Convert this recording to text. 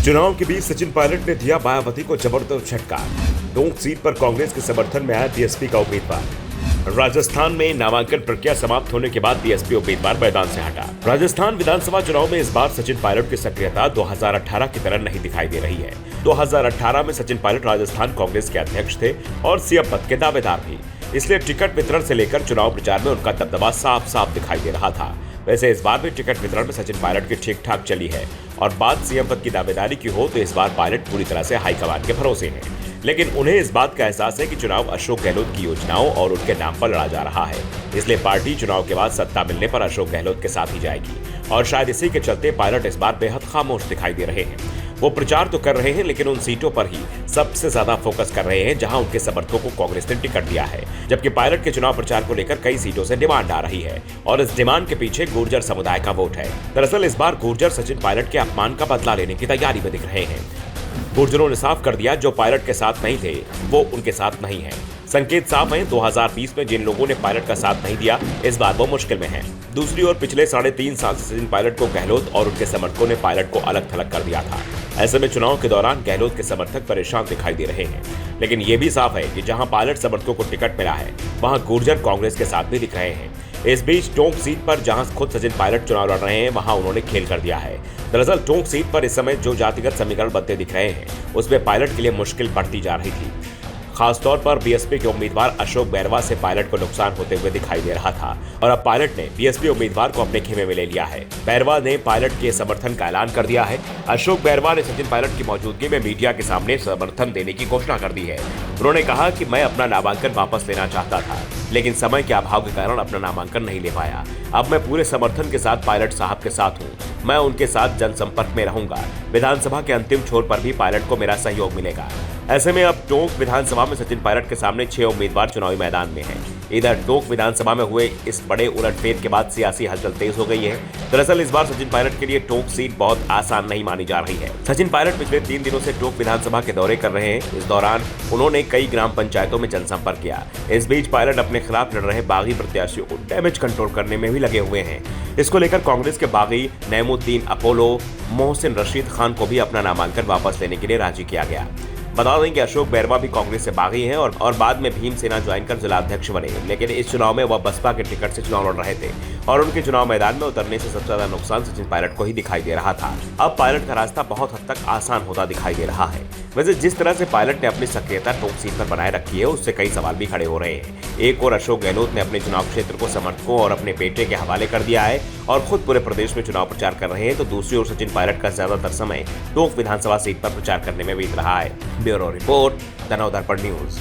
चुनाव के बीच सचिन पायलट ने दिया मायावती को जबरदस्त झटका। टोंक सीट पर कांग्रेस के समर्थन में आया बीएसपी का उम्मीदवार। राजस्थान में नामांकन प्रक्रिया समाप्त होने के बाद बीएसपी उम्मीदवार मैदान से हटा। राजस्थान विधानसभा चुनाव में इस बार सचिन पायलट की सक्रियता 2018 की तरह नहीं दिखाई दे रही है। 2018 में सचिन पायलट राजस्थान कांग्रेस के अध्यक्ष थे और सीएम पद के दावेदार भी, इसलिए टिकट वितरण से लेकर चुनाव प्रचार में उनका दबदबा साफ साफ दिखाई दे रहा था। वैसे इस बार भी टिकट वितरण में सचिन पायलट की ठीक ठाक चली है और बात सीएम पद की दावेदारी की हो तो इस बार पायलट पूरी तरह से हाईकमान के भरोसे हैं। लेकिन उन्हें इस बात का एहसास है कि चुनाव अशोक गहलोत की योजनाओं और उनके नाम पर लड़ा जा रहा है, इसलिए पार्टी चुनाव के बाद सत्ता मिलने पर अशोक गहलोत के साथ ही जाएगी और शायद इसी के चलते पायलट इस बार बेहद खामोश दिखाई दे रहे हैं। वो प्रचार तो कर रहे हैं लेकिन उन सीटों पर ही सबसे ज्यादा फोकस कर रहे हैं जहां उनके समर्थकों को कांग्रेस ने टिकट दिया है, जबकि पायलट के चुनाव प्रचार को लेकर कई सीटों से डिमांड आ रही है और इस डिमांड के पीछे गुर्जर समुदाय का वोट है। दरअसल इस बार गुर्जर सचिन पायलट के अपमान का बदला लेने की तैयारी में दिख रहे हैं। गुर्जरों ने साफ कर दिया जो पायलट के साथ नहीं थे वो उनके साथ नहीं है। संकेत साफ है, 2020 में जिन लोगों ने पायलट का साथ नहीं दिया इस बार वो मुश्किल में है। दूसरी ओर पिछले 3.5 साल से सचिन पायलट को गहलोत और उनके समर्थकों ने पायलट को अलग थलग कर दिया था। ऐसे में चुनाव के दौरान गहलोत के समर्थक परेशान दिखाई दे रहे हैं, लेकिन ये भी साफ है कि जहां पायलट समर्थकों को टिकट मिला है वहां गुर्जर कांग्रेस के साथ भी दिख रहे हैं। इस बीच टोंक सीट पर जहां खुद सचिन पायलट चुनाव लड़ रहे हैं वहां उन्होंने खेल कर दिया है। दरअसल टोंक सीट पर इस समय जो जातिगत समीकरण बनते दिख रहे हैं उसमें पायलट के लिए मुश्किल बढ़ती जा रही थी। खासतौर पर बीएसपी के उम्मीदवार अशोक बैरवा से पायलट को नुकसान होते हुए दिखाई दे रहा था और अब पायलट ने बीएसपी उम्मीदवार को अपने खेमे में ले लिया है। बैरवा ने पायलट के समर्थन का ऐलान कर दिया है। अशोक बैरवा ने सचिन पायलट की मौजूदगी में मीडिया के सामने समर्थन देने की घोषणा कर दी है। उन्होंने कहा कि मैं अपना नामांकन वापस लेना चाहता था लेकिन समय के अभाव के कारण अपना नामांकन नहीं ले पाया। अब मैं पूरे समर्थन के साथ पायलट साहब के साथ हूँ। मैं उनके साथ जनसंपर्क में रहूंगा। विधानसभा के अंतिम छोर पर भी पायलट को मेरा सहयोग मिलेगा। ऐसे में अब टोंक विधानसभा में सचिन पायलट के सामने 6 उम्मीदवार चुनावी मैदान में हैं। इधर टोंक विधानसभा में हुए इस बड़े उलटफेर के बाद सियासी हलचल तेज हो गई है। दरअसल इस बार सचिन पायलट के लिए टोंक सीट बहुत आसान नहीं मानी जा रही है। सचिन पायलट पिछले 3 दिनों से टोंक विधानसभा के दौरे कर रहे हैं। इस दौरान उन्होंने कई ग्राम पंचायतों में जनसंपर्क किया। इस बीच पायलट अपने खिलाफ लड़ रहे बागी प्रत्याशियों को डैमेज कंट्रोल करने में भी लगे हुए हैं। इसको लेकर कांग्रेस के बागी नईमुद्दीन अपोलो मोहसिन रशीद खान को भी अपना नामांकन वापस लेने के लिए राजी किया गया। बता दें कि अशोक बैरवा भी कांग्रेस से बागी हैं और बाद में भीम सेना ज्वाइन कर जिला अध्यक्ष बने, लेकिन इस चुनाव में वह बसपा के टिकट से चुनाव लड़ रहे थे और उनके चुनाव मैदान में उतरने से सबसे ज्यादा नुकसान सचिन पायलट को ही दिखाई दे रहा था। अब पायलट का रास्ता बहुत हद तक आसान होता दिखाई दे रहा है। वैसे जिस तरह से पायलट ने अपनी सक्रियता टोंक सीट पर बनाए रखी है उससे कई सवाल भी खड़े हो रहे हैं। एक और अशोक गहलोत ने अपने चुनाव क्षेत्र को समर्थकों और अपने बेटे के हवाले कर दिया है और खुद पूरे प्रदेश में चुनाव प्रचार कर रहे हैं, तो दूसरी ओर सचिन पायलट का ज्यादातर समय टोंक विधानसभा सीट पर प्रचार करने में बीत रहा है। ब्यूरो रिपोर्ट, तनव दर्पण न्यूज।